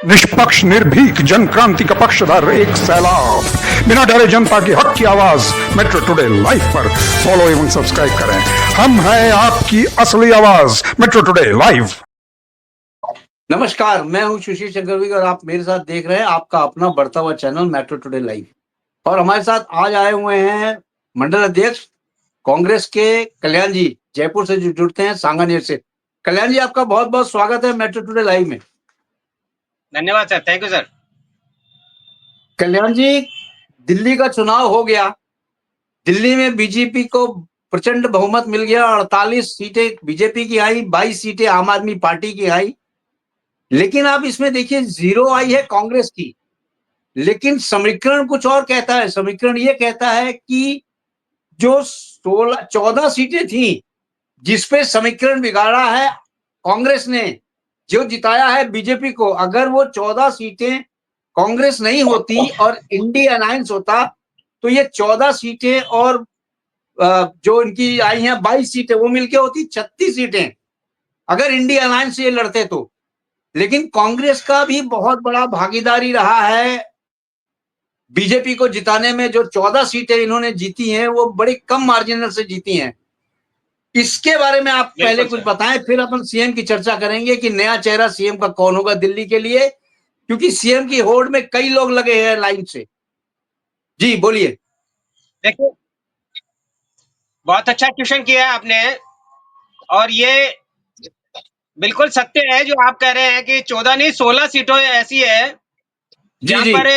निष्पक्ष निर्भीक जन क्रांति का पक्षधर एक सैलाब, बिना डरे जनता की हक की आवाज मेट्रो टुडे लाइव पर फॉलो एवं सब्सक्राइब करें। हम हैं आपकी असली आवाज, मेट्रो टुडे लाइव। नमस्कार, मैं हूं सुशील चक्रवर्ती और आप मेरे साथ देख रहे हैं आपका अपना बढ़ता हुआ चैनल मेट्रो टुडे लाइव। और हमारे साथ आज आए हुए हैं मंडल अध्यक्ष कांग्रेस के कल्याण जी, जयपुर से जुड़ते हैं सांगानेर से। कल्याण जी, आपका बहुत बहुत स्वागत है मेट्रो टुडे लाइव में। धन्यवाद सर, थैंक यू सर। कल्याण जी, दिल्ली का चुनाव हो गया, दिल्ली में बीजेपी को प्रचंड बहुमत मिल गया। 48 सीटें बीजेपी की आई, 22 सीटें आम आदमी पार्टी की आई। लेकिन आप इसमें देखिए, 0 आई है कांग्रेस की। लेकिन समीकरण कुछ और कहता है। समीकरण ये कहता है कि जो 14 सीटें थी जिसपे समीकरण बिगाड़ा है कांग्रेस ने, जो जिताया है बीजेपी को, अगर वो 14 सीटें कांग्रेस नहीं होती और इंडी अलायंस होता तो ये 14 सीटें और जो इनकी आई हैं 22 सीटें, वो मिलके होती 36 सीटें अगर इंडी अलायंस से ये लड़ते तो। लेकिन कांग्रेस का भी बहुत बड़ा भागीदारी रहा है बीजेपी को जिताने में। जो 14 सीटें इन्होंने जीती हैं वो बड़ी कम मार्जिन से जीती हैं। इसके बारे में आप पहले कुछ बताएं, फिर अपन सीएम की चर्चा करेंगे कि नया चेहरा सीएम का कौन होगा दिल्ली के लिए, क्योंकि सीएम की होड़ में कई लोग लगे हैं लाइन से। जी बोलिए। देखिए, बहुत अच्छा क्वेश्चन किया है आपने, और ये बिल्कुल सत्य है जो आप कह रहे हैं कि 14 नहीं 16 सीटें ऐसी है जहां पर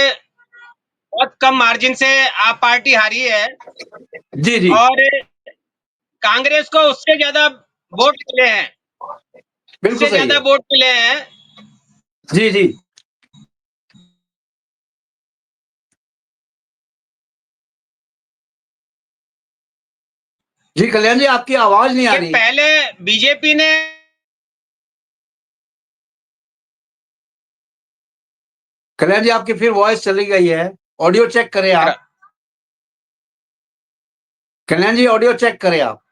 बहुत कम मार्जिन से आप पार्टी हारी है। जी। और कांग्रेस को उससे ज्यादा वोट मिले हैं, बिल्कुल ज्यादा वोट मिले हैं। जी जी कल्याण जी, आपकी आवाज नहीं आ रही। पहले बीजेपी ने, कल्याण जी आपकी फिर वॉइस चली गई है। ऑडियो चेक करें आप। कल्याण जी, ऑडियो चेक करें आप।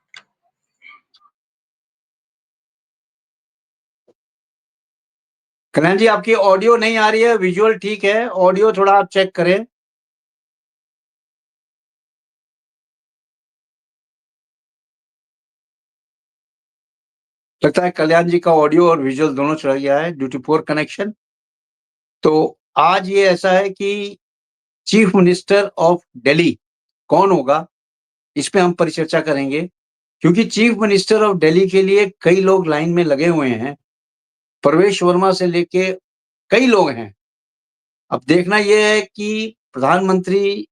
कल्याण जी, आपकी ऑडियो नहीं आ रही है, विजुअल ठीक है, ऑडियो थोड़ा आप चेक करें। लगता है कल्याण जी का ऑडियो और विजुअल दोनों चला गया है ड्यू टू पुअर कनेक्शन। तो आज ये ऐसा है कि चीफ मिनिस्टर ऑफ दिल्ली कौन होगा, इस पे हम परिचर्चा करेंगे, क्योंकि चीफ मिनिस्टर ऑफ दिल्ली के लिए कई लोग लाइन में लगे हुए हैं। प्रवेश वर्मा से लेके कई लोग हैं। अब देखना यह है कि प्रधानमंत्री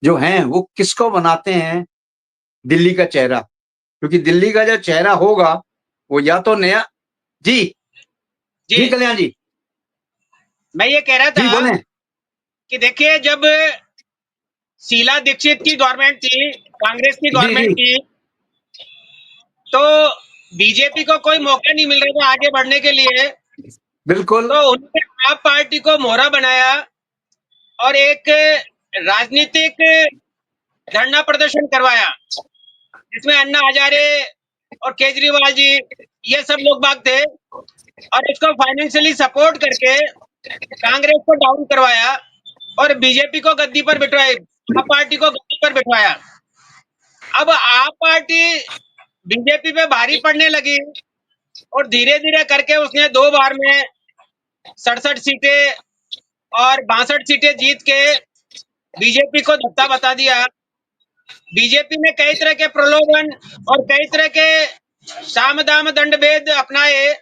जो हैं वो किसको बनाते हैं दिल्ली का चेहरा, क्योंकि दिल्ली का जो चेहरा होगा वो या तो नया। जी कल्याण जी, मैं ये कह रहा था कि देखिए, जब शीला दीक्षित की गवर्नमेंट थी, कांग्रेस की गवर्नमेंट थी, तो बीजेपी को कोई मौका नहीं मिल रहा था आगे बढ़ने के लिए। बिल्कुल। तो उन्होंने आप पार्टी को मोहरा बनाया और एक राजनीतिक धरना प्रदर्शन करवाया, जिसमें अन्ना हजारे और केजरीवाल जी, ये सब लोग बाग थे, और इसको फाइनेंशियली सपोर्ट करके कांग्रेस को डाउन करवाया और बीजेपी को गद्दी पर बिठवाया, आप पार्टी को गद्दी पर बिठवाया। अब आप पार्टी बीजेपी पे भारी पड़ने लगी और धीरे धीरे करके उसने 2 बार में 67 सीटें और 62 सीटें जीत के बीजेपी को धत्ता बता दिया। बीजेपी ने कई तरह के प्रलोभन और कई तरह के साम दाम दंड भेद अपनाए,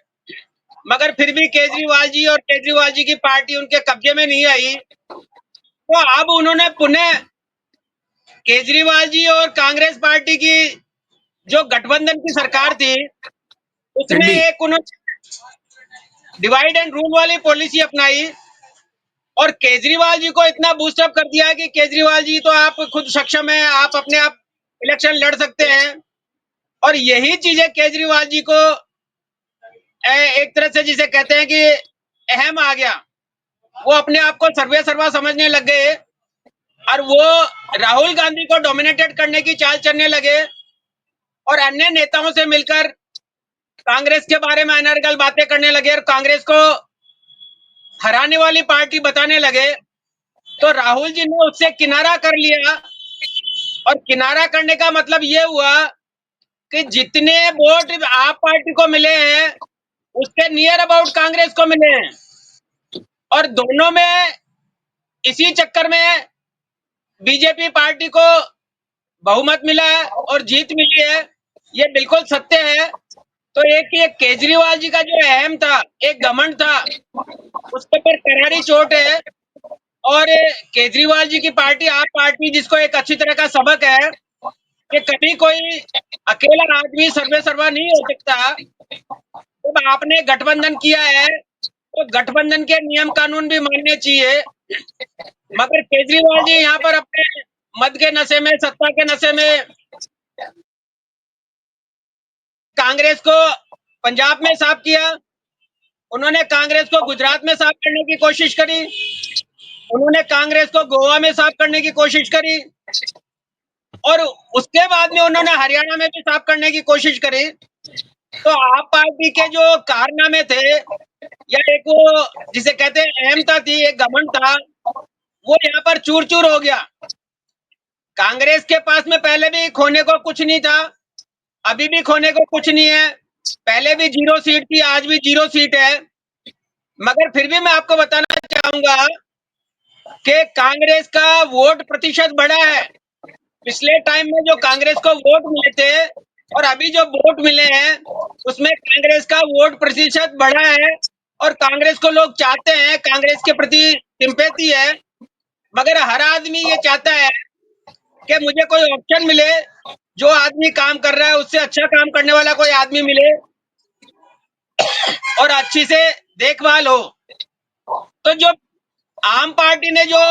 मगर फिर भी केजरीवाल जी और केजरीवाल जी की पार्टी उनके कब्जे में नहीं आई। तो अब उन्होंने पुनः केजरीवाल जी और कांग्रेस पार्टी की जो गठबंधन की सरकार थी, उसमें एक उन्होंने डिवाइड एंड रूल वाली पॉलिसी अपनाई और केजरीवाल जी को इतना बूस्टअप कर दिया कि केजरीवाल जी तो आप खुद सक्षम हैं, आप अपने आप इलेक्शन लड़ सकते हैं। और यही चीजें केजरीवाल जी को एक तरह से जिसे कहते हैं कि अहम आ गया, वो अपने आप को सर्वे सर्वा समझने लग गए और वो राहुल गांधी को डोमिनेटेड करने की चाल चलने लगे और अन्य नेताओं से मिलकर कांग्रेस के बारे में अनर्गल बातें करने लगे और कांग्रेस को हराने वाली पार्टी बताने लगे, तो राहुल जी ने उससे किनारा कर लिया। और किनारा करने का मतलब ये हुआ कि जितने वोट आप पार्टी को मिले हैं उसके नियर अबाउट कांग्रेस को मिले हैं। और दोनों में इसी चक्कर में बीजेपी पार्टी को बहुमत मिला है और जीत मिली है, ये बिल्कुल सत्य है। तो एक ये केजरीवाल जी का जो अहम था, एक घमंड था, उसके ऊपर करारी चोट है। और केजरीवाल जी की पार्टी, आप पार्टी, जिसको एक अच्छी तरह का सबक है कि कभी कोई अकेला आदमी सर्वे सर्वा नहीं हो सकता। जब आपने गठबंधन किया है तो गठबंधन के नियम कानून भी मानने चाहिए। मगर केजरीवाल जी यहाँ पर अपने मद के नशे में, सत्ता के नशे में कांग्रेस को पंजाब में साफ किया, उन्होंने कांग्रेस को गुजरात में साफ करने की कोशिश करी, उन्होंने कांग्रेस को गोवा में साफ करने की कोशिश करी, और उसके बाद में उन्होंने हरियाणा में भी साफ करने की कोशिश करी। तो आप पार्टी के जो कारनामे थे, या एक वो जिसे कहते हैं अहमता थी, एक घमंड था, वो यहाँ पर चूर चूर हो गया। कांग्रेस के पास में पहले भी खोने को कुछ नहीं था, अभी भी खोने को कुछ नहीं है। पहले भी 0 सीट थी, आज भी 0 सीट है। मगर फिर भी मैं आपको बताना चाहूंगा कि कांग्रेस का वोट प्रतिशत बढ़ा है। पिछले टाइम में जो कांग्रेस को वोट मिले थे और अभी जो वोट मिले हैं उसमें कांग्रेस का वोट प्रतिशत बढ़ा है। और कांग्रेस को लोग चाहते हैं, कांग्रेस के प्रति सिंपैथी है। मगर हर आदमी ये चाहता है कि मुझे कोई ऑप्शन मिले, जो आदमी काम कर रहा है उससे अच्छा काम करने वाला कोई आदमी मिले और अच्छी से देखभाल हो। तो जो आम पार्टी ने जो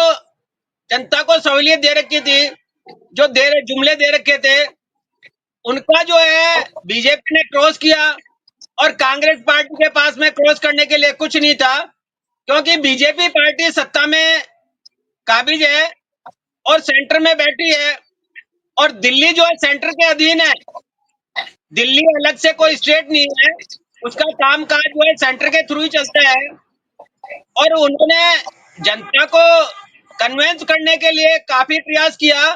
जनता को सहूलियत दे रखी थी, जो जुमले दे रखे थे, उनका जो है बीजेपी ने क्रॉस किया। और कांग्रेस पार्टी के पास में क्रॉस करने के लिए कुछ नहीं था, क्योंकि बीजेपी पार्टी सत्ता में काबिज है और सेंटर में बैठी है। और दिल्ली जो है सेंटर के अधीन है, दिल्ली अलग से कोई स्टेट नहीं है, उसका कामकाज जो है सेंटर के थ्रू ही चलता है। और उन्होंने जनता को कन्वेंस करने के लिए काफी प्रयास किया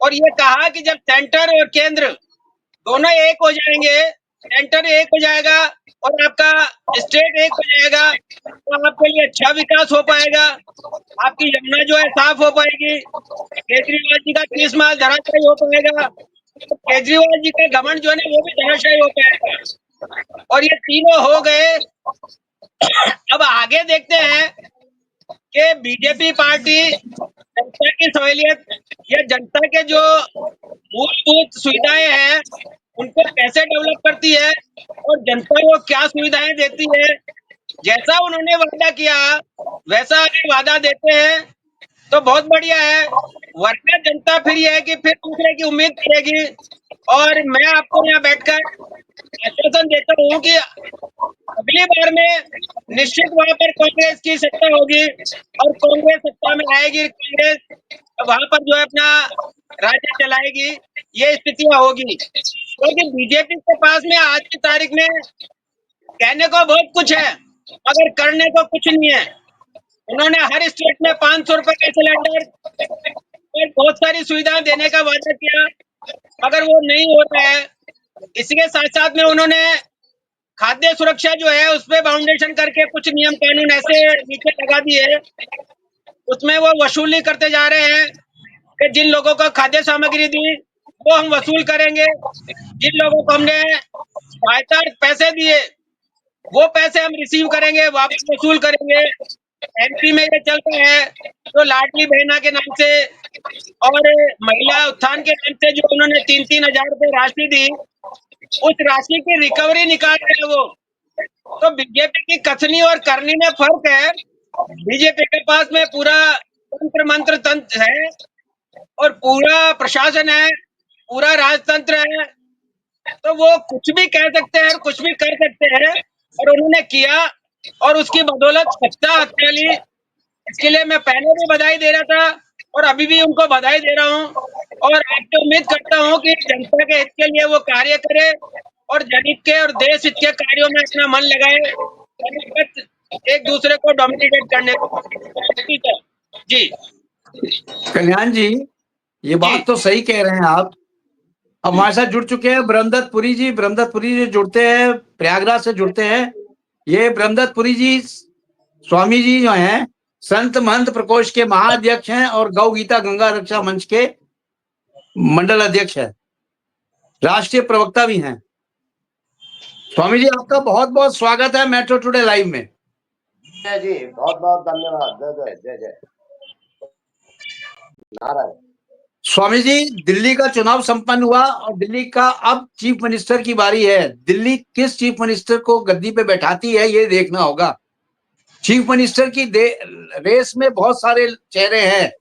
और ये कहा कि जब सेंटर और केंद्र दोनों एक हो जाएंगे, सेंटर एक हो जाएगा और आपका स्टेट एक हो जाएगा, तो आपके लिए अच्छा विकास हो पाएगा, आपकी यमुना जो है साफ हो पाएगी, केजरीवाल जी का 30 माल धराशायी हो पाएगा, तो केजरीवाल जी का घमंड जो है ना वो भी धराशायी हो पाएगा। और ये तीनों हो गए। अब आगे देखते हैं कि बीजेपी पार्टी जनता की सहूलियत या जनता के जो मूलभूत सुविधाएं हैं उनको कैसे डेवलप करती है और जनता को क्या सुविधाएं देती है। जैसा उन्होंने वादा किया वैसा अगर वादा देते हैं तो बहुत बढ़िया है, वरना जनता फिर यह है कि फिर दूसरे की उम्मीद करेगी। और मैं आपको यहाँ बैठकर आश्वासन देता हूँ कि अगली बार में निश्चित वहां पर कांग्रेस की सत्ता होगी और कांग्रेस सत्ता में आएगी, कांग्रेस वहां पर जो है अपना राज्य चलाएगी, ये स्थितियां होगी। क्योंकि बीजेपी के पास में आज की तारीख में कहने को बहुत कुछ है मगर करने को कुछ नहीं है। उन्होंने हर स्टेट में 500 रुपए के सिलेंडर और बहुत सारी सुविधाएं देने का वादा किया, मगर वो नहीं हो रहा है। इसके साथ साथ में उन्होंने खाद्य सुरक्षा जो है उस पर बाउंडेशन करके कुछ नियम कानून ऐसे नीचे लगा दिए, उसमें वो वसूली करते जा रहे हैं कि जिन लोगों को खाद्य सामग्री दी वो हम वसूल करेंगे, जिन लोगों को हमने सहायता पैसे दिए वो पैसे हम रिसीव करेंगे, वापस वसूल करेंगे। एमपी में ये चल रहा है, तो लाडली बहना के नाम से और महिला उत्थान के नाम से जो उन्होंने 3-3 हजार रुपए राशि दी, उस राशि की रिकवरी निकाल रहे हैं वो। तो बीजेपी की कथनी और करनी में फर्क है। बीजेपी के पास में पूरा तंत्र मंत्र तंत्र है और पूरा प्रशासन है, पूरा राजतंत्र है, तो वो कुछ भी कह सकते हैं और कुछ भी कर सकते हैं। और उन्होंने किया और उसकी बदौलत सत्ता हथेली, इसके लिए मैं पहले भी बधाई दे रहा था और अभी भी उनको बधाई दे रहा हूँ। और आपसे उम्मीद करता हूँ कि जनता के हित के लिए वो कार्य करे और जनहित के और देश हित के कार्यों में अपना मन लगाए। एक दूसरे को डोमिनेट करने को। जी कल्याण जी, ये जी बात तो सही कह रहे हैं आप। हमारे साथ जुड़ चुके हैं ब्रह्मदत्त पुरी जी। ब्रह्मदत्त पुरी जी जुड़ते हैं, प्रयागराज से जुड़ते हैं। ये ब्रह्मदत्त पुरी जी स्वामी जी जो हैं, संत महंत प्रकोष्ठ के महाअध्यक्ष हैं और गौ गीता गंगा रक्षा मंच के मंडल अध्यक्ष है, राष्ट्रीय प्रवक्ता भी हैं। स्वामी जी, आपका बहुत बहुत स्वागत है मेट्रो टुडे लाइव में। जय जी, बहुत बहुत धन्यवाद। जय जय जय जय नारायण। स्वामी जी, दिल्ली का चुनाव संपन्न हुआ और दिल्ली का अब चीफ मिनिस्टर की बारी है। दिल्ली किस चीफ मिनिस्टर को गद्दी पे बैठाती है, ये देखना होगा। चीफ मिनिस्टर की रेस में बहुत सारे चेहरे हैं।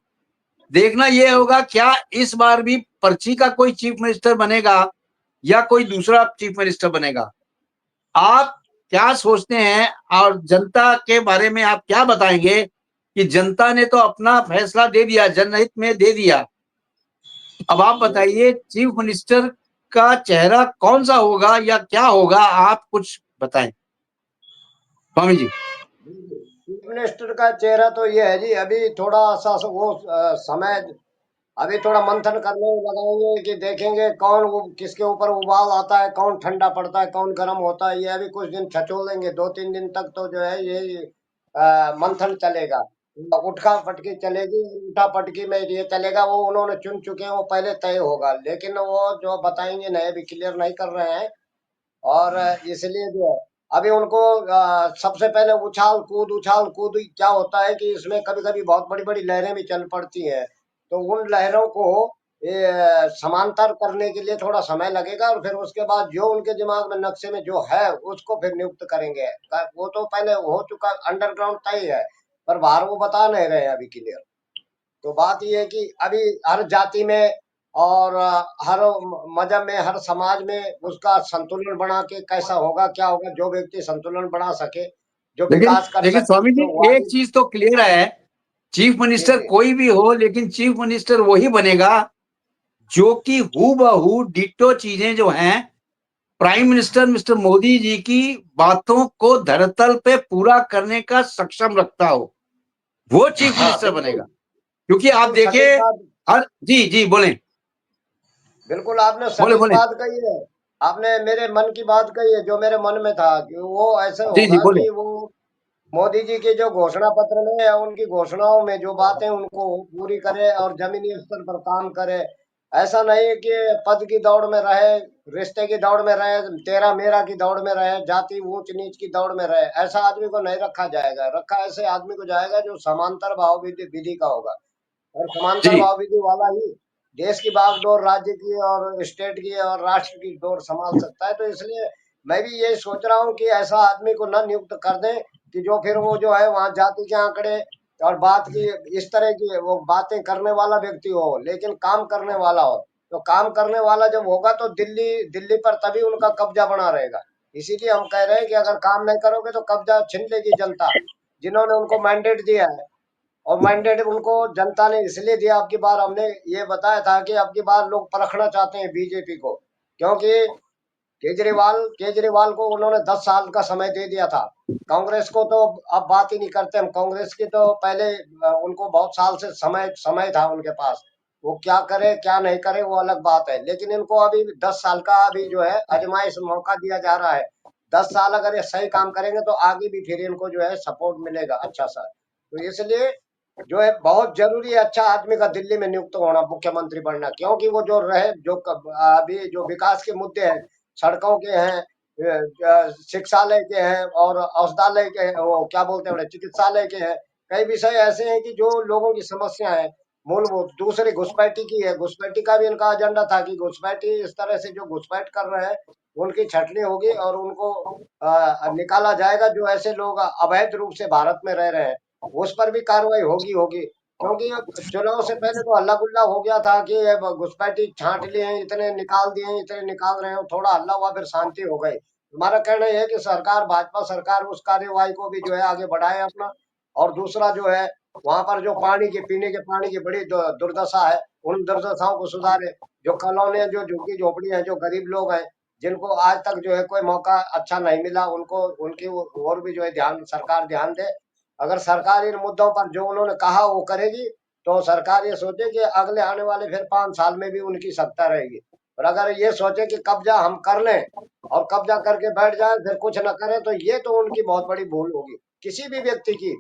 देखना ये होगा क्या इस बार भी पर्ची का कोई चीफ मिनिस्टर बनेगा या कोई दूसरा चीफ मिनिस्टर बनेगा। आप क्या सोचते हैं और जनता के बारे में आप क्या बताएंगे कि जनता ने तो अपना फैसला दे दिया, जनहित में दे दिया। अब आप बताइए चीफ मिनिस्टर का चेहरा कौन सा होगा या क्या होगा, आप कुछ बताएं स्वामी जी। चीफ मिनिस्टर का चेहरा तो ये है जी, अभी थोड़ा सा वो समय अभी थोड़ा मंथन करने में लगाएंगे कि देखेंगे कौन वो किसके ऊपर उबाल आता है, कौन ठंडा पड़ता है, कौन गर्म होता है। ये अभी कुछ दिन छचोलेंगे, 2-3 दिन तक तो जो है ये मंथन चलेगा। उठा पटकी चलेगी, उठा पटकी में ये चलेगा। वो उन्होंने चुन चुके हैं, वो पहले तय होगा, लेकिन वो जो बताएंगे नहीं, अभी क्लियर नहीं कर रहे हैं। और इसलिए जो है अभी उनको सबसे पहले उछाल कूद क्या होता है कि इसमें कभी-कभी बहुत बड़ी-बड़ी लहरें भी चल पड़ती हैं। तो उन लहरों को समांतर करने के लिए थोड़ा समय लगेगा और फिर उसके बाद जो उनके दिमाग में नक्शे में जो है उसको फिर नियुक्त करेंगे। वो तो पहले हो चुका, अंडरग्राउंड तय है, पर बाहर वो बता नहीं रहे हैं अभी क्लियर। तो बात ये है कि अभी हर जाति में और हर मजहब में, हर समाज में उसका संतुलन बना के कैसा होगा, क्या होगा, जो व्यक्ति संतुलन बना सके, जो लेकिन विकास कर लेकिन सके, स्वामी जी, जो एक वादी। चीज तो क्लियर है, चीफ जी मिनिस्टर जी कोई भी हो लेकिन चीफ मिनिस्टर वही बनेगा जो कि हूबहू डिट्टो चीजें जो हैं prime minister mister Modi ji की बातों को धरातल पे पूरा करने का सक्षम रखता हो, वो चीफ हाँ, मिनिस्टर बिल्कुल बनेगा। क्योंकि आप बिल्कुल देखिए सटीक बात। हर जी जी बोले बिल्कुल आपने बोले सटीक बोले बात कही है। आपने मेरे मन की बात कही है, जो मेरे मन में था कि वो ऐसे जी जी होगा बोले। कि वो मोदी जी के जो घोषणा पत्र में या उनकी घोषणाओं में जो बातें उनको पूरी करे और जमीनी स्तर पर काम करे। ऐसा नहीं कि पद की दौड़ में रहे, रिश्ते की दौड़ में रहे, तेरा मेरा की दौड़ में रहे, जाति ऊंच नीच की दौड़ में रहे। ऐसा आदमी को नहीं रखा जाएगा। रखा ऐसे आदमी को जाएगा जो समांतर भाव विधि विधि का होगा, और समांतर जी भाव विधि वाला ही देश की बागडोर, राज्य की और स्टेट की और राष्ट्र की डोर संभाल सकता है। तो इसलिए मैं भी यही सोच रहा हूँ कि ऐसा आदमी को न नियुक्त कर दें कि जो फिर वो जो है वहां जाति के आंकड़े और बात की इस तरह की वो बातें करने वाला व्यक्ति हो, लेकिन काम करने वाला हो। तो काम करने वाला जब होगा तो दिल्ली दिल्ली पर तभी उनका कब्जा बना रहेगा। इसीलिए हम कह रहे हैं कि अगर काम नहीं करोगे तो कब्जा छीन लेगी जनता, जिन्होंने उनको मैंडेट दिया है। और मैंडेट उनको जनता ने इसलिए दिया, अब की बार हमने ये बताया था कि अब की बार लोग परखना चाहते हैं बीजेपी को, क्योंकि केजरीवाल केजरीवाल को उन्होंने 10 साल का समय दे दिया था। कांग्रेस को तो अब बात ही नहीं करते हम। कांग्रेस की तो पहले उनको बहुत साल से समय समय था उनके पास। वो क्या करे क्या नहीं करे वो अलग बात है, लेकिन इनको अभी 10 साल का अभी जो है आजमाइश मौका दिया जा रहा है। 10 साल अगर ये सही काम करेंगे तो आगे भी फिर इनको जो है सपोर्ट मिलेगा अच्छा सा। तो इसलिए जो है बहुत जरूरी है अच्छा आदमी का दिल्ली में नियुक्त होना, मुख्यमंत्री बनना। क्योंकि वो जो रहे जो अभी जो विकास के मुद्दे हैं, सड़कों के हैं, शिक्षालय के हैं और औषधालय के हैं, वो क्या बोलते हैं चिकित्सालय के हैं। कई विषय ऐसे हैं कि जो लोगों की समस्या है मूलभूत। दूसरी घुसपैठी की है, घुसपैठी का भी इनका एजेंडा था कि घुसपैठी इस तरह से जो घुसपैठ कर रहे हैं उनकी छटनी होगी और उनको निकाला जाएगा। जो ऐसे लोग अवैध रूप से भारत में रह रहे हैं उस पर भी कार्रवाई होगी होगी। क्योंकि चुनाव से पहले तो हल्ला गुल्ला हो गया था कि अब घुसपैठी छांट लिए हैं, इतने निकाल दिए हैं, इतने निकाल रहे हैं। थोड़ा हल्ला हुआ फिर शांति हो गई। हमारा कहना यह है कि सरकार, भाजपा सरकार उस कार्यवाही को भी जो है आगे बढ़ाए अपना। और दूसरा जो है वहां पर जो पानी के पीने के पानी की बड़ी दुर्दशा है, उन दुर्दशाओं को सुधारे। जो कॉलोनियां, जो झुग्गी झोपड़ी हैं, जो गरीब लोग हैं जिनको आज तक जो है कोई मौका अच्छा नहीं मिला, उनको उनकी और भी जो है सरकार ध्यान दे। अगर सरकार इन मुद्दों पर जो उन्होंने कहा वो करेगी, तो सरकार ये सोचे कि अगले आने वाले फिर 5 साल में भी उनकी सत्ता रहेगी। और अगर ये सोचे कि कब्जा हम कर लें और कब्जा करके बैठ जाए फिर कुछ न करें, तो ये तो उनकी बहुत बड़ी भूल होगी किसी भी व्यक्ति की।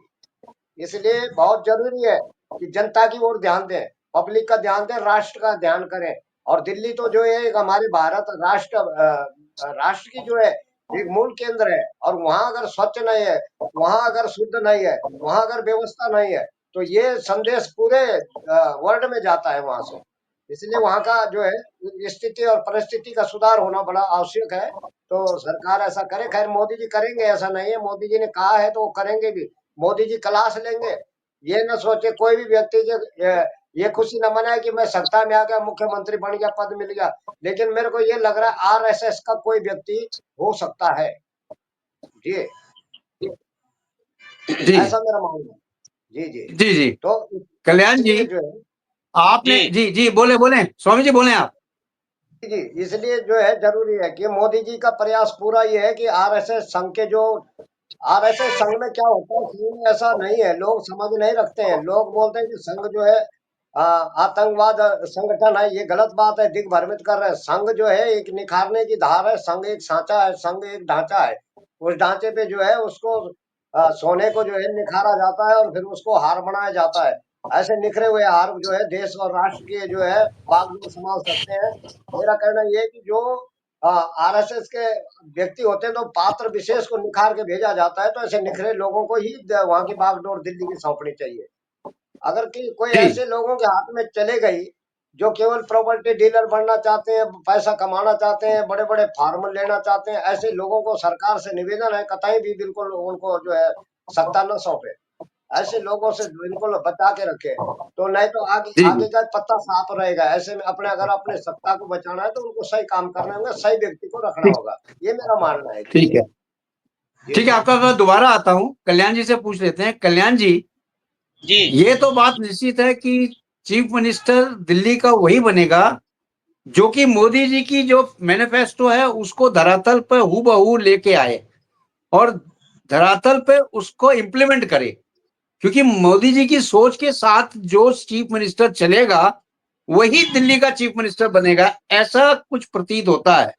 इसलिए बहुत जरूरी है कि जनता की ओर ध्यान दें, पब्लिक का ध्यान दें, राष्ट्र का ध्यान करें। और दिल्ली तो जो है एक हमारे भारत राष्ट्र की जो है एक मूल केंद्र है, और वहां अगर स्वच्छ नहीं है, वहां अगर शुद्ध नहीं है, वहां अगर व्यवस्था नहीं है, तो ये संदेश पूरे वर्ल्ड में जाता है वहां से। इसलिए वहां का जो है स्थिति और परिस्थिति का सुधार होना बड़ा आवश्यक है। तो सरकार ऐसा करे। खैर मोदी जी करेंगे ऐसा नहीं है, मोदी जी ने कहा है तो वो करेंगे भी। मोदी जी क्लास लेंगे। ये न सोचे कोई भी व्यक्ति ये खुशी न मनाए कि मैं सत्ता में आ गया, मुख्यमंत्री बन गया, पद मिल गया। लेकिन मेरे को ये लग रहा है आरएसएस का कोई व्यक्ति हो सकता है। जी जी ऐसा मेरा मानना है। जी जी। जी जी तो कल्याण जी, इसलिए जो है आपने जी जी जी बोले बोले स्वामी जी बोले आप। जी, इसलिए जो है जरूरी है कि मोदी जी का प्रयास पूरा ये है कि आरएसएस संघ के जो आरएसएस संघ में क्या होता है, संघ में ऐसा नहीं है, लोग समझ नहीं रखते हैं। लोग बोलते हैं कि संघ जो है आतंकवाद संगठन है, ये गलत बात है, दिग्भ्रमित कर रहे हैं। संघ जो है एक निखारने की धार है, संघ एक सांचा है, संघ एक ढांचा है। उस ढांचे पे जो है उसको सोने को जो है निखारा जाता है और फिर उसको हार बनाया जाता है। ऐसे निखरे हुए हार जो है देश और राष्ट्र के जो है बागडोर संभाल सकते हैं। मेरा कहना ये है कि जो आरएसएस के व्यक्ति होते हैं तो पात्र विशेष को निखार के भेजा जाता है, तो ऐसे निखरे लोगों को ही वहां की बागडोर दिल्ली की सौंपनी चाहिए। अगर कि कोई जी ऐसे लोगों के हाथ में चले गई जो केवल प्रॉपर्टी डीलर बनना चाहते हैं, पैसा कमाना चाहते हैं, बड़े बड़े फार्म लेना चाहते हैं, ऐसे लोगों को सरकार से निवेदन है कतई भी बिल्कुल उनको जो है सत्ता न सौंपे। ऐसे लोगों से बिल्कुल बचा के रखे। तो नहीं तो आगे जी आगे का पत्ता साफ रहेगा। ऐसे में अपने अगर अपने सत्ता को बचाना है तो उनको सही काम करने होंगे, सही व्यक्ति को रखना ठीक होगा। ये मेरा मानना है। जी ठीक है। जी ठीक है, जी आपका मैं दोबारा आता हूँ, कल्याण जी से पूछ लेते हैं। कल्याण जी, जी ये तो बात निश्चित है कि चीफ मिनिस्टर दिल्ली का वही बनेगा जो कि मोदी जी की जो मैनिफेस्टो है उसको धरातल पर हूबहू लेके आए और धरातल पे उसको इम्प्लीमेंट करे। क्योंकि मोदी जी की सोच के साथ जो चीफ मिनिस्टर चलेगा वही दिल्ली का चीफ मिनिस्टर बनेगा, ऐसा कुछ प्रतीत होता है।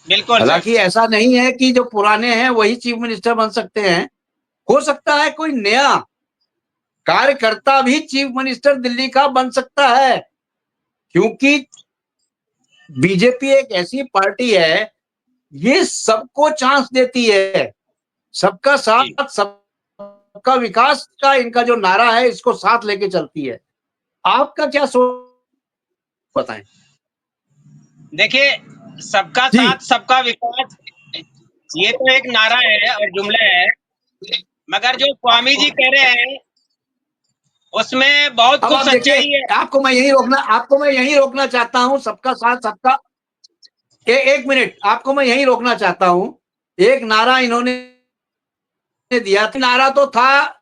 बिल्कुल सर। हालांकि ऐसा नहीं है कि जो पुराने हैं वही चीफ मिनिस्टर बन सकते हैं, हो सकता है कोई नया कार्यकर्ता भी चीफ मिनिस्टर दिल्ली का बन सकता है। क्योंकि बीजेपी एक ऐसी पार्टी है, ये सबको चांस देती है, सबका जी साथ सबका विकास का इनका जो नारा है इसको साथ लेके चलती है। आपका क्या सोच बताएं। देखिए, सबका जी साथ सबका विकास, ये तो एक नारा है और जुमला है, मगर जो स्वामी जी कह रहे हैं उसमें बहुत अब कुछ आप देखिए, सच्चाई है। आपको मैं यही रोकना चाहता हूं। सबका साथ सबका एक मिनट, आपको मैं यही रोकना चाहता हूं। एक नारा इन्होंने दिया था, नारा तो था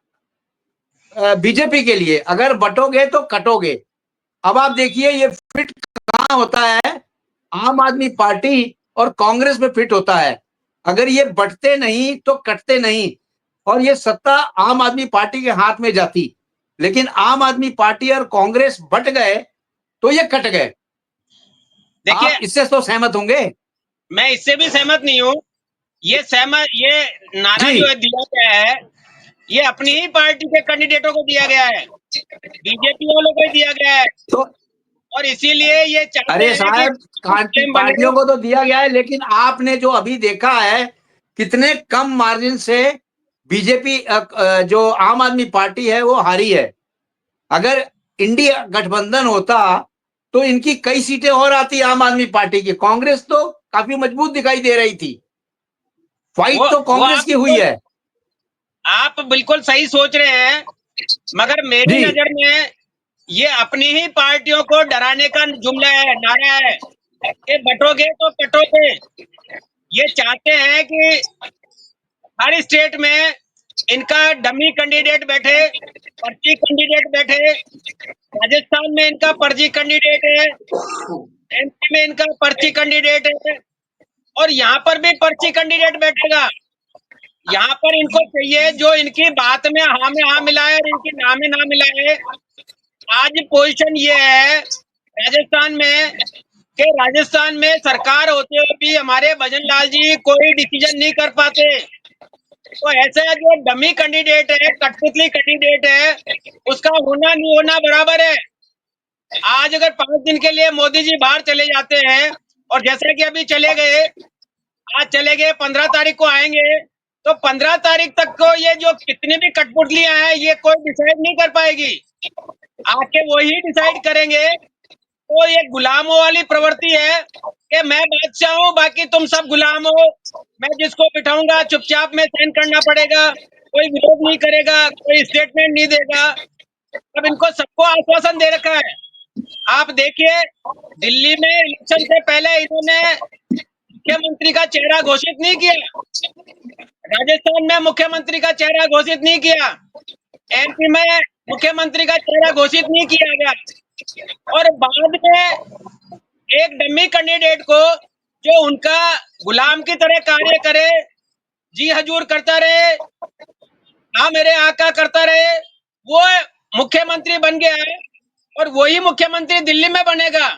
बीजेपी के लिए, अगर बटोगे तो कटोगे। अब आप देखिए ये फिट कहां होता है, आम आदमी पार्टी और कांग्रेस में फिट होता है। अगर ये बटते नहीं तो कटते नहीं, और ये सत्ता आम आदमी पार्टी के हाथ में जाती। लेकिन आम आदमी पार्टी और कांग्रेस बट गए तो ये कट गए। देखिए, आप इससे तो सहमत होंगे। मैं इससे भी सहमत नहीं हूँ। ये नारा जी जो है दिया गया है, ये अपनी ही पार्टी के कैंडिडेटों को दिया गया है, बीजेपी वालों को ही दिया गया है। तो और इसीलिए ये चाहते अरे हैं कि साहब, सीएम बने। पार्टियों को तो दिया गया है, लेकिन आपने जो अभी देखा है कितने कम मार्जिन से बीजेपी जो आम आदमी पार्टी है वो हारी है। अगर इंडिया गठबंधन होता तो इनकी कई सीटें और आती आम आदमी पार्टी की। कांग्रेस तो काफी मजबूत दिखाई दे रही थी, फाइट तो वो कांग्रेस की हुई है। आप बिल्कुल सही सोच रहे हैं, मगर मेरी जी नजर में ये अपनी ही पार्टियों को डराने का जुमला है, नारा है कि बटोगे तो कटोगे। ये चाहते हैं कि हर स्टेट में इनका डमी कैंडिडेट बैठे, पर्ची कैंडिडेट बैठे। राजस्थान में इनका पर्ची कैंडिडेट है, एमपी में इनका पर्ची कैंडिडेट है, और यहाँ पर भी पर्ची कैंडिडेट बैठेगा। यहाँ पर इनको चाहिए जो इनकी बात में हाँ मिलाए और इनकी ना में ना मिलाए। आज पोजीशन ये है राजस्थान में कि राजस्थान में सरकार होते हुए भी हमारे भजन लाल जी कोई डिसीजन नहीं कर पाते। तो ऐसा जो डमी कैंडिडेट है, कठपुतली कैंडिडेट है, उसका होना नहीं होना बराबर है। आज अगर 5 दिन के लिए मोदी जी बाहर चले जाते हैं और जैसे कि अभी चले गए, आज चले गए, 15 तारीख को आएंगे, तो 15 तारीख तक को ये जो कितनी भी कठपुतलियां हैं ये कोई डिसाइड नहीं कर पाएगी। आके वही डिसाइड करेंगे। तो ये गुलामों वाली प्रवृत्ति है कि मैं बादशाह हूँ, बाकी तुम सब गुलाम हो। मैं जिसको बिठाऊंगा चुपचाप में साइन करना पड़ेगा, कोई विरोध नहीं करेगा, कोई स्टेटमेंट नहीं देगा। अब इनको सबको आश्वासन दे रखा है। आप देखिए, दिल्ली में इलेक्शन से पहले इन्होंने मुख्यमंत्री का चेहरा घोषित नहीं किया, राजस्थान में मुख्यमंत्री का चेहरा घोषित नहीं किया, एमपी में मुख्यमंत्री का चेहरा घोषित नहीं किया गया, और बाद में एक डमी कैंडिडेट को जो उनका गुलाम की तरह कार्य करे, जी हजूर करता रहे, हाँ मेरे आका करता रहे, वो मुख्यमंत्री बन गया है। और वही मुख्यमंत्री दिल्ली में बनेगा,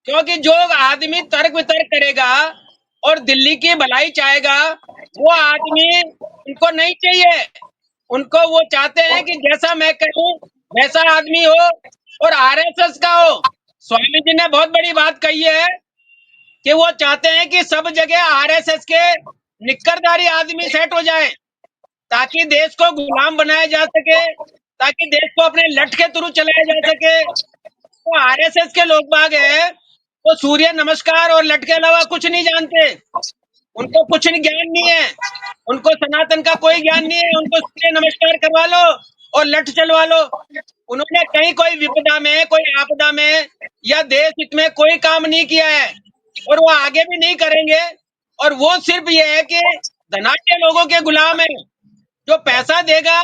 क्योंकि जो आदमी तर्क वितर्क करेगा और दिल्ली की भलाई चाहेगा, वो आदमी उनको नहीं चाहिए। उनको वो चाहते हैं कि जैसा मैं कहूं वैसा आदमी हो और आरएसएस का हो। स्वामी जी ने बहुत बड़ी बात कही है कि वो चाहते हैं कि सब जगह आरएसएस के निक्करदारी आदमी सेट हो जाए, ताकि देश को गुलाम बनाया जा सके, ताकि देश को अपने लठ के थ्रू चलाया जा सके। तो आरएसएस के लोग बाग है, वो सूर्य नमस्कार और लठ के अलावा कुछ नहीं जानते। उनको कुछ ज्ञान नहीं है, उनको सनातन का कोई ज्ञान नहीं है। उनको सूर्य नमस्कार करवा लो और लठ चलवा लो। उन्होंने कहीं कोई विपदा में, कोई आपदा में या देश हित में कोई काम नहीं किया है, और वो आगे भी नहीं करेंगे। और वो सिर्फ ये है कि धनाढ्य लोगों के गुलाम है, जो पैसा देगा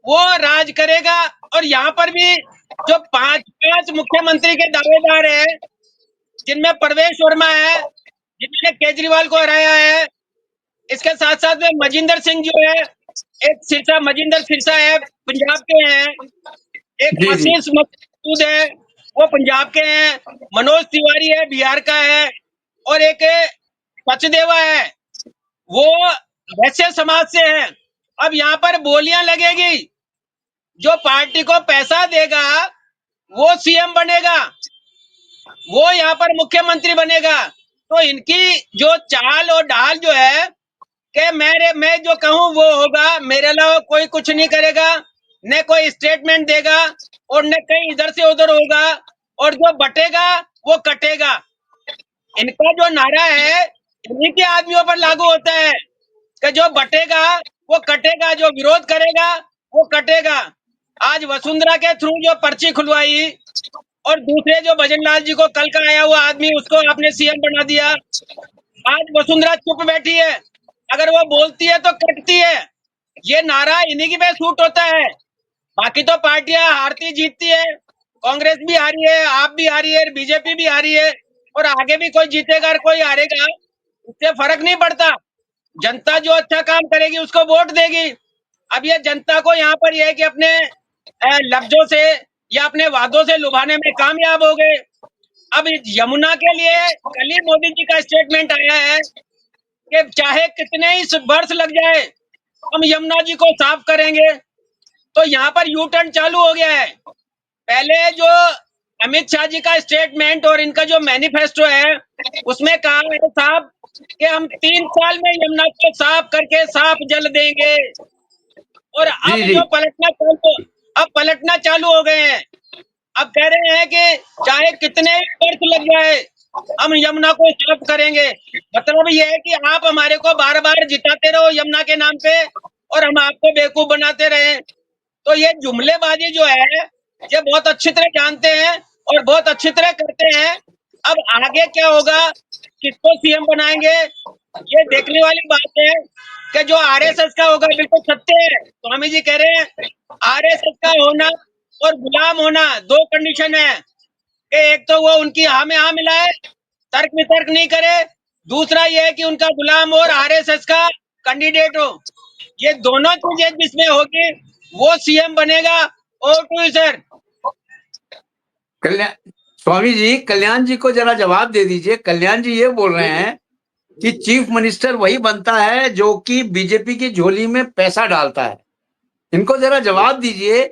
वो राज करेगा। और यहाँ पर भी जो 5 मुख्यमंत्री के दावेदार है, जिनमें परवेश वर्मा है, जिन्होंने केजरीवाल को हराया है, इसके साथ साथ में मजिंदर सिंह जो है, एक सिरसा, मजिंदर सिरसा है, पंजाब के हैं, एक जी जी आशीष मसूद है, वो पंजाब के हैं, मनोज तिवारी है, बिहार का है, और एक सचदेवा है, वो वैश्य समाज से है। अब यहाँ पर बोलियां लगेगी, जो पार्टी को पैसा देगा वो सीएम बनेगा, वो यहाँ पर मुख्यमंत्री बनेगा। तो इनकी जो चाल और ढाल जो है कि मैं जो कहूं वो होगा, मेरे अलावा कोई कुछ नहीं करेगा, न कोई स्टेटमेंट देगा और न कहीं इधर से उधर होगा, और जो बटेगा वो कटेगा। इनका जो नारा है इन्हीं के आदमियों पर लागू होता है कि जो बटेगा वो कटेगा, जो विरोध करेगा वो कटेगा। आज वसुंधरा के थ्रू जो पर्ची खुलवाई और दूसरे जो भजन लाल जी को कल का आया हुआ आदमी, उसको आपने सीएम बना दिया। आज वसुंधरा चुप बैठी है, अगर वो बोलती है तो कटती है। ये नारा इन्हीं की पे सूट होता है। बाकी तो पार्टियां हारती जीतती है, कांग्रेस भी हारी है, आप भी हारी है, बीजेपी भी हारी है, और आगे भी कोई जीतेगा और कोई हारेगा, उससे फर्क नहीं पड़ता। जनता जो अच्छा काम करेगी उसको वोट देगी। अब ये जनता को यहाँ पर यह है कि अपने लफ्जों से या अपने वादों से लुभाने में कामयाब हो गए। अब यमुना के लिए कल ही मोदी जी का स्टेटमेंट आया है कि चाहे कितने ही वर्ष लग जाए हम यमुना जी को साफ करेंगे। तो यहाँ पर यू टर्न चालू हो गया है। पहले जो अमित शाह जी का स्टेटमेंट और इनका जो मैनिफेस्टो है उसमें कहा है साहब कि हम 3 साल में यमुना को साफ करके साफ जल देंगे। और जी अब जी जो पलटना चालू हो गए हैं। अब कह रहे हैं कि चाहे कितने वर्ष लग जाए हम यमुना को साफ करेंगे। मतलब ये है कि आप हमारे को बार बार जिताते रहो यमुना के नाम पे और हम आपको बेवकूफ बनाते रहे। तो ये जुमलेबाजी जो है ये बहुत अच्छी तरह जानते हैं और बहुत अच्छी तरह करते हैं। अब आगे क्या होगा, किसको सीएम बनाएंगे, ये देखने वाली बात है कि जो आरएसएस का होगा बिल्कुल सत्य है। स्वामी जी कह रहे हैं आरएसएस का होना और गुलाम होना 2 कंडीशन है कि एक तो वो उनकी हाँ में हाँ मिलाए, तर्क वितर्क नहीं करे, दूसरा ये है कि उनका गुलाम और आरएसएस का कैंडिडेट हो। ये दोनों चीजें जिसमें होगी वो सीएम बनेगा। O two sir. Kalyan Swami ji, कल्याण जी को जरा जवाब दे दीजिए। कल्याण जी ये बोल रहे हैं कि चीफ मिनिस्टर वही बनता है जो कि बीजेपी की झोली में पैसा डालता है। इनको जरा जवाब दीजिए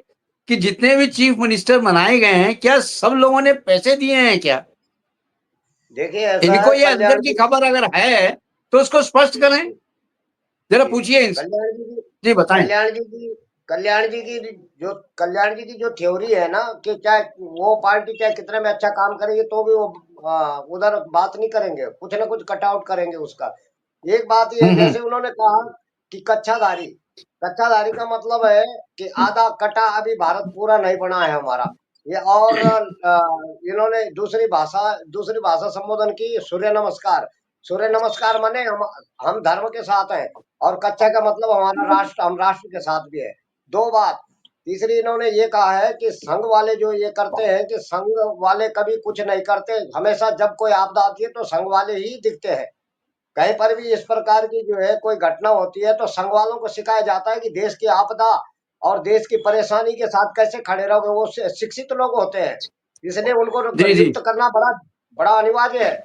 कि जितने भी चीफ मिनिस्टर बनाए गए हैं, क्या सब लोगों ने पैसे दिए हैं क्या? देखिए ऐसा इनको है ये अंदर कल्याण की जी, खबर अगर है तो उसको स्पष्ट करें, जरा जी पूछिए इनसे। कल्याण जी की जी बताएं। कल्याण जी की कल्याण जी की जो कल्याण जी की जो थ्योरी है ना, कि चाहे वो पार्टी चाहे कितने में अच्छा काम करेगी तो भी वो उधर बात नहीं करेंगे, कुछ ना कुछ कट आउट करेंगे उसका। एक बात ये है, हम्म। जैसे उन्होंने कहा कि कच्छाधारी, कच्छाधारी का मतलब है कि आधा कटा अभी भारत पूरा नहीं बना है हमारा। ये और इन्होंने दूसरी भाषा संबोधन की, सूर्य नमस्कार। सूर्य नमस्कार माने हम धर्म के साथ हैं, और कच्चा का मतलब हमारा राष्ट्र, हम राष्ट्र के साथ भी है। दो बात। तीसरी इन्होंने ये कहा है कि संघ वाले जो ये करते हैं, कि संघ वाले कभी कुछ नहीं करते, हमेशा जब कोई आपदा आती है तो संघ वाले ही दिखते हैं। कहीं पर भी इस प्रकार की जो है कोई घटना होती है तो संघ वालों को सिखाया जाता है कि देश की आपदा और देश की परेशानी के साथ कैसे खड़े रहोगे। वो शिक्षित लोग होते हैं, इसलिए उनको जी जी। नियुक्त करना बड़ा बड़ा अनिवार्य है।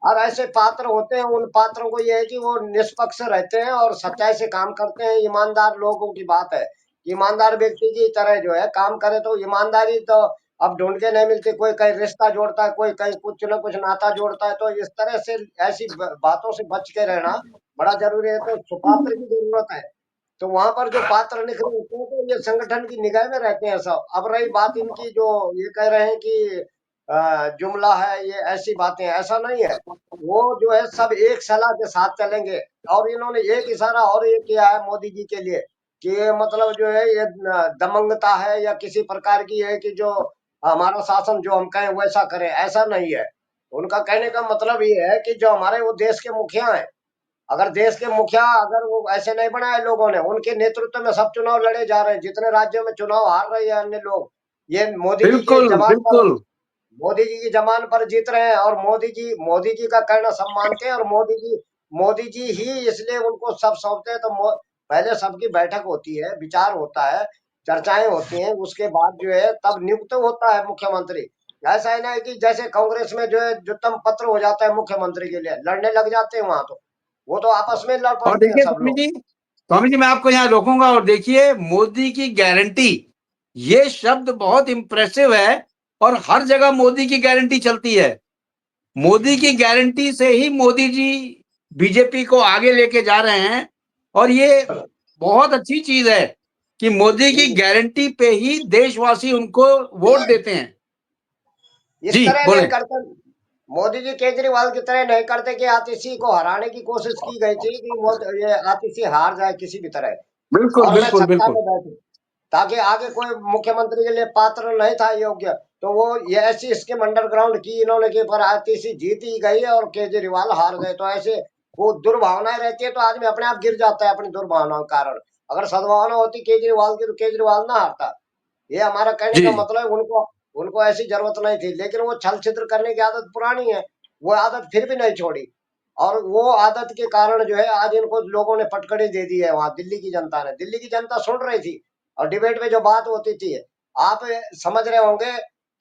और ऐसे पात्र होते हैं, उन पात्रों को ये है कि वो निष्पक्ष रहते हैं और सच्चाई से काम करते हैं। ईमानदार लोगों की बात है, ईमानदार व्यक्ति की तरह जो है काम करे, तो ईमानदारी तो अब ढूंढ के नहीं मिलती। कोई कहीं रिश्ता जोड़ता है, कोई कहीं कुछ ना कुछ नाता जोड़ता है, तो इस तरह से ऐसी बातों से बच के रहना बड़ा जरूरी है। तो सुपात्र की जरूरत है। तो वहां पर जो पात्र निकले होते हैं तो ये संगठन की निगाह में रहते हैं सब। अब रही बात इनकी जो ये कह रहे हैं कि जुमला है, ये ऐसी बातें, ऐसा नहीं है। वो जो है सब एक सलाह के साथ चलेंगे। और इन्होंने एक इशारा और ये किया है मोदी जी के लिए, कि ये मतलब जो है ये दमंगता है या किसी प्रकार की है कि जो हमारा शासन जो हम कहें वैसा करें, ऐसा नहीं है। उनका कहने का मतलब ये है कि जो हमारे वो देश के मुखिया हैं, अगर देश के मुखिया अगर वो ऐसे नहीं बनाए लोगों ने, उनके नेतृत्व में सब चुनाव लड़े जा रहे हैं, जितने राज्यों में चुनाव हार रहे हैं अन्य लोग, ये मोदी जी के बिल्कुल जवाब पर, बिल्कुल। मोदी जी की जमान पर जीत रहे हैं। और मोदी जी का कहना सब मानते हैं, और मोदी जी ही इसलिए उनको सब सौंपते हैं। तो पहले सबकी बैठक होती है, विचार होता है, चर्चाएं होती हैं, उसके बाद जो है तब नियुक्त होता है मुख्यमंत्री। ऐसा है ना कि जैसे कांग्रेस में जो है जुत्तम पत्र हो जाता है मुख्यमंत्री के लिए, लड़ने लग जाते हैं वहां। तो वो तो आपस में लड़ और पड़ते हैं देखिए सब लोग। स्वामी जी मैं आपको यहाँ रोकूंगा। और देखिए मोदी की गारंटी, ये शब्द बहुत इंप्रेसिव है और हर जगह मोदी की गारंटी चलती है। मोदी की गारंटी से ही मोदी जी बीजेपी को आगे लेके जा रहे हैं। और ये बहुत अच्छी चीज है कि मोदी की गारंटी पे ही देशवासी उनको वोट देते हैं। इस जी तरह नहीं बोले। करते मोदी जी, केजरीवाल की तरह नहीं करते कि आतिशी को हराने की कोशिश की गई थी कि ये आतिशी हार जाए किसी भी तरह, बिल्कुल और मैं बिल्कुल सत्ता बिल्कुल। में बैठूं, ताकि आगे कोई मुख्यमंत्री के लिए पात्र नहीं था योग्य। तो वो ये ऐसी स्कीम अंडरग्राउंड की इन्होंने कि पर आतिशी जीत ही गई और केजरीवाल हार गए। तो ऐसे वो दुर्भावनाएं रहती है तो आदमी अपने आप गिर जाता है अपनी दुर्भावनाओं के कारण। अगर सद्भावना होती केजरीवाल की तो केजरीवाल ना हारता। ये हमारा कहने जी का मतलब है, उनको उनको ऐसी जरूरत नहीं थी, लेकिन वो छल छिद्र करने की आदत पुरानी है, वो आदत फिर भी नहीं छोड़ी। और वो आदत के कारण जो है आज इनको लोगों ने पटकड़ी दे दी है। वहां दिल्ली की जनता सुन रही थी, और डिबेट में जो बात होती थी, आप समझ रहे होंगे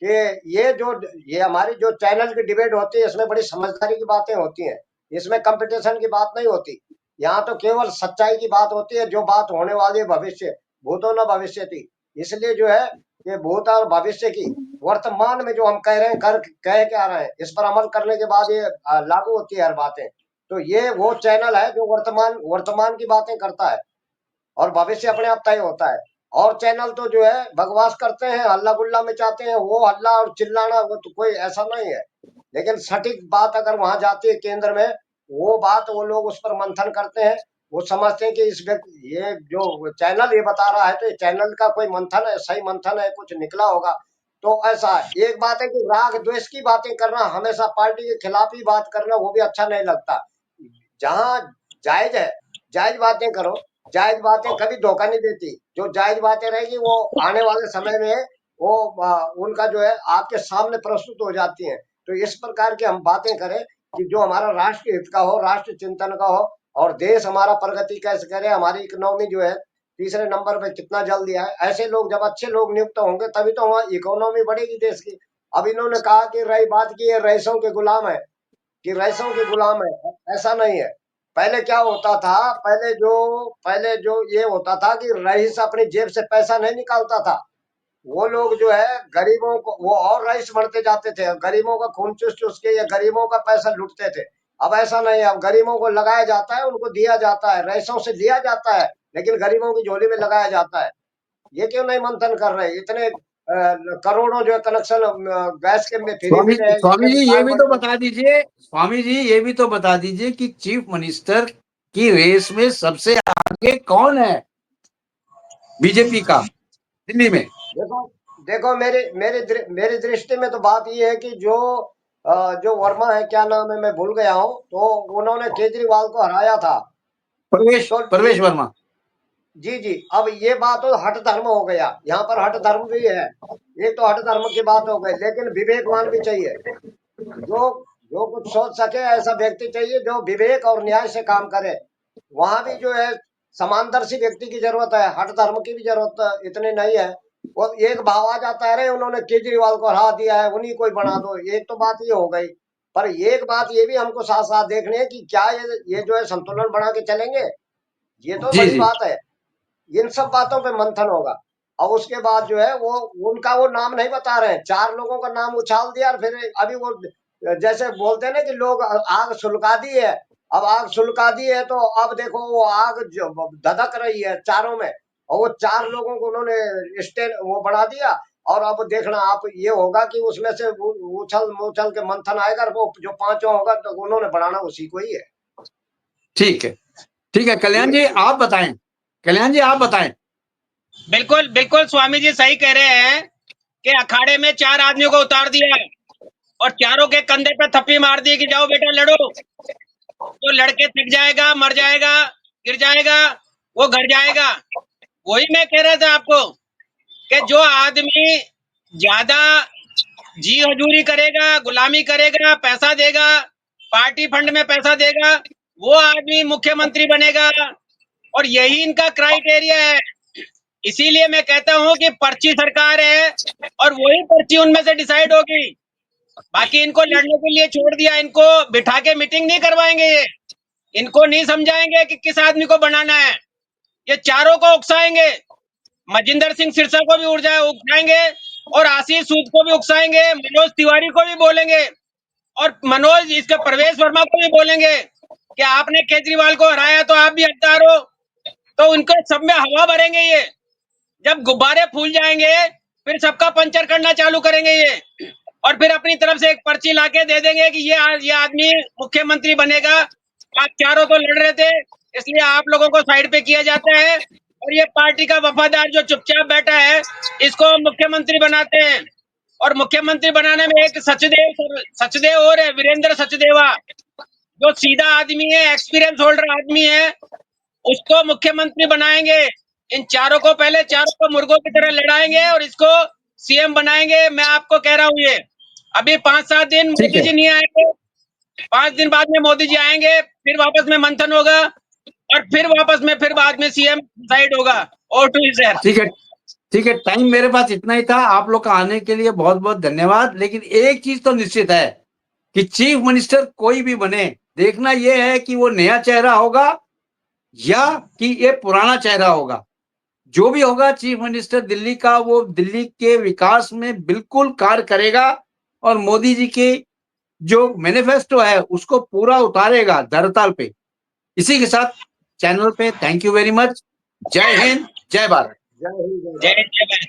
कि ये हमारी जो चैनल की डिबेट होती है, इसमें बड़ी समझदारी की बातें होती हैं। इसमें कंपटीशन की बात नहीं होती। यहाँ तो केवल सच्चाई की बात होती है, जो बात होने वाली है भविष्य, भूतो न भविष्य थी। इसलिए जो है ये भूत और भविष्य की वर्तमान में जो हम कह रहे हैं, कह क्या रहे हैं, इस पर अमल करने के बाद ये लागू होती है हर बातें। तो ये वो चैनल है जो वर्तमान की बातें करता है, और भविष्य अपने आप तय होता है। और चैनल तो जो है बकवास करते हैं, हल्ला गुल्ला मचाते हैं, वो हल्ला और चिल्लाना वो तो कोई ऐसा नहीं है। लेकिन सटीक बात अगर वहां जाती है केंद्र में, वो बात वो लोग उस पर मंथन करते हैं। वो समझते हैं कि इस व्यक्ति, ये जो चैनल ये बता रहा है, तो ये चैनल का कोई मंथन है, सही मंथन है, कुछ निकला होगा। तो ऐसा है। एक बात है कि राग द्वेष की बातें करना, हमेशा पार्टी के खिलाफ ही बात करना, वो भी अच्छा नहीं लगता। जहां जायज है, जायज बातें करो। जायज बातें कभी धोखा नहीं देती। जो जायज बातें रहेगी वो आने वाले समय में वो उनका जो है आपके सामने प्रस्तुत हो जाती हैं। तो इस प्रकार की हम बातें करें, कि जो हमारा राष्ट्र हित का हो, राष्ट्र चिंतन का हो, और देश हमारा प्रगति कैसे करे, हमारी इकोनॉमी जो है तीसरे नंबर पे कितना जल्दी आए। ऐसे लोग, जब अच्छे लोग नियुक्त होंगे तभी तो वहाँ इकोनॉमी बढ़ेगी देश की। अब इन्होंने कहा कि रही बात की ये रईसों के गुलाम है, कि रईसों के गुलाम है, ऐसा नहीं है। पहले क्या होता था, पहले जो ये होता था कि रईस अपनी जेब से पैसा नहीं निकालता था। वो लोग जो है गरीबों को, वो और रईस बढ़ते जाते थे, गरीबों का खून चूस चूस के या गरीबों का पैसा लूटते थे। अब ऐसा नहीं है, अब गरीबों को लगाया जाता है, उनको दिया जाता है, रईसों से लिया जाता है, लेकिन गरीबों की झोली में लगाया जाता है। ये क्यों नहीं मंथन कर रहे? इतने करोड़ों जो है कनेक्शन गैस के में फ्री स्वामी मिले, स्वामी इतने जी ये विभाग भी बढ़ तो गए। बता दीजिए, स्वामी जी ये भी तो बता दीजिए कि चीफ मिनिस्टर की रेस में सबसे आगे कौन है बीजेपी का दिल्ली में? देखो देखो मेरी दृष्टि में तो बात ये है कि जो वर्मा है, क्या नाम है मैं भूल गया हूँ, तो उन्होंने केजरीवाल को हराया था। तो प्रवेश वर्मा। जी जी, अब ये बात तो हट धर्म हो गया, यहाँ पर हट धर्म भी है। एक तो हट धर्म की बात हो गई, लेकिन विवेकवान भी चाहिए, जो जो कुछ सोच सके, ऐसा व्यक्ति चाहिए जो विवेक और न्याय से काम करे। वहां भी जो है समानदर्शी व्यक्ति की जरूरत है, हट धर्म की भी जरूरत इतनी नहीं है। और एक भाव आ जाता है, अरे उन्होंने केजरीवाल को हरा दिया है, उन्हीं को ही बना दो, एक तो बात ये हो गई। पर एक बात ये भी हमको साथ साथ देखनी है कि क्या ये जो है संतुलन बना के चलेंगे, ये तो जी बड़ी जी। बात है। इन सब बातों पे मंथन होगा। और उसके बाद जो है वो उनका वो नाम नहीं बता रहे हैं, 4 लोगों का नाम उछाल दिया, और फिर अभी वो जैसे बोलते हैं ना कि लोग आग सुलगा दी है। अब आग सुलगा दी है तो अब देखो वो आग जो धधक रही है चारों में, और वो 4 लोगों को उन्होंने स्टेन वो बढ़ा दिया। और अब देखना आप, ये होगा कि उसमें से उछल मुछल के मंथन आएगा, और वो जो 5 होगा तो उन्होंने बढ़ाना उसी को ही है। ठीक है, ठीक है। कल्याण जी आप बताएं, कल्याण जी आप बताएं। बिल्कुल बिल्कुल स्वामी जी सही कह रहे हैं कि अखाड़े में 4 आदमियों को उतार दिया और चारों के कंधे पे थप्पी मार दी कि जाओ बेटा लड़ो। जो लड़के थक जाएगा, मर जाएगा, गिर जाएगा, वो घर जाएगा। वही मैं कह रहा था आपको कि जो आदमी ज्यादा जी हजूरी करेगा, गुलामी करेगा, पैसा देगा, पार्टी फंड में पैसा देगा, वो आदमी मुख्यमंत्री बनेगा। और यही इनका क्राइटेरिया है। इसीलिए मैं कहता हूं कि पर्ची सरकार है और वही पर्ची उनमें से डिसाइड होगी। बाकी इनको लड़ने के लिए छोड़ दिया, इनको बिठा के मीटिंग नहीं करवाएंगे। ये इनको नहीं समझाएंगे कि किस आदमी को बनाना है। ये चारों को उकसाएंगे, मजिंदर सिंह सिरसा को भी उकसाएंगे और आशीष सूद को भी उकसाएंगे, मनोज तिवारी को भी बोलेंगे और मनोज इसके प्रवेश वर्मा को भी बोलेंगे कि आपने केजरीवाल को हराया तो आप भी हकदार हो। तो उनको सब में हवा भरेंगे। ये जब गुब्बारे फूल जाएंगे फिर सबका पंचर करना चालू करेंगे ये, और फिर अपनी तरफ से एक पर्ची लाके दे देंगे कि ये आदमी मुख्यमंत्री बनेगा। आप चारों तो लड़ रहे थे इसलिए आप लोगों को साइड पे किया जाता है और ये पार्टी का वफादार जो चुपचाप बैठा है इसको मुख्यमंत्री बनाते हैं। और मुख्यमंत्री बनाने में एक सचदेव और है, वीरेंद्र सचदेवा, जो सीधा आदमी है, एक्सपीरियंस होल्डर आदमी है, उसको मुख्यमंत्री बनाएंगे। इन चारों को पहले चारों को मुर्गों की तरह लड़ाएंगे और इसको सीएम बनाएंगे। मैं आपको कह रहा हूँ ये अभी 5-7 दिन ठीक मोदी है, जी नहीं आएंगे, 5 दिन बाद में मोदी जी आएंगे, फिर वापस में मंथन होगा और फिर वापस में फिर बाद में सीएम डिसाइड होगा। और टू सर। ठीक है, ठीक है। टाइम मेरे पास इतना ही था। आप लोग का आने के लिए बहुत बहुत धन्यवाद। लेकिन एक चीज तो निश्चित है कि चीफ मिनिस्टर कोई भी बने, देखना यह है कि वो नया चेहरा होगा या कि ये पुराना चेहरा होगा। जो भी होगा चीफ मिनिस्टर दिल्ली का, वो दिल्ली के विकास में बिल्कुल कार्य करेगा और मोदी जी के जो मैनिफेस्टो है उसको पूरा उतारेगा धरातल पे। इसी के साथ चैनल पे थैंक यू वेरी मच। जय हिंद, जय भारत। जय हिंद, जय भारत। जय जय भारत।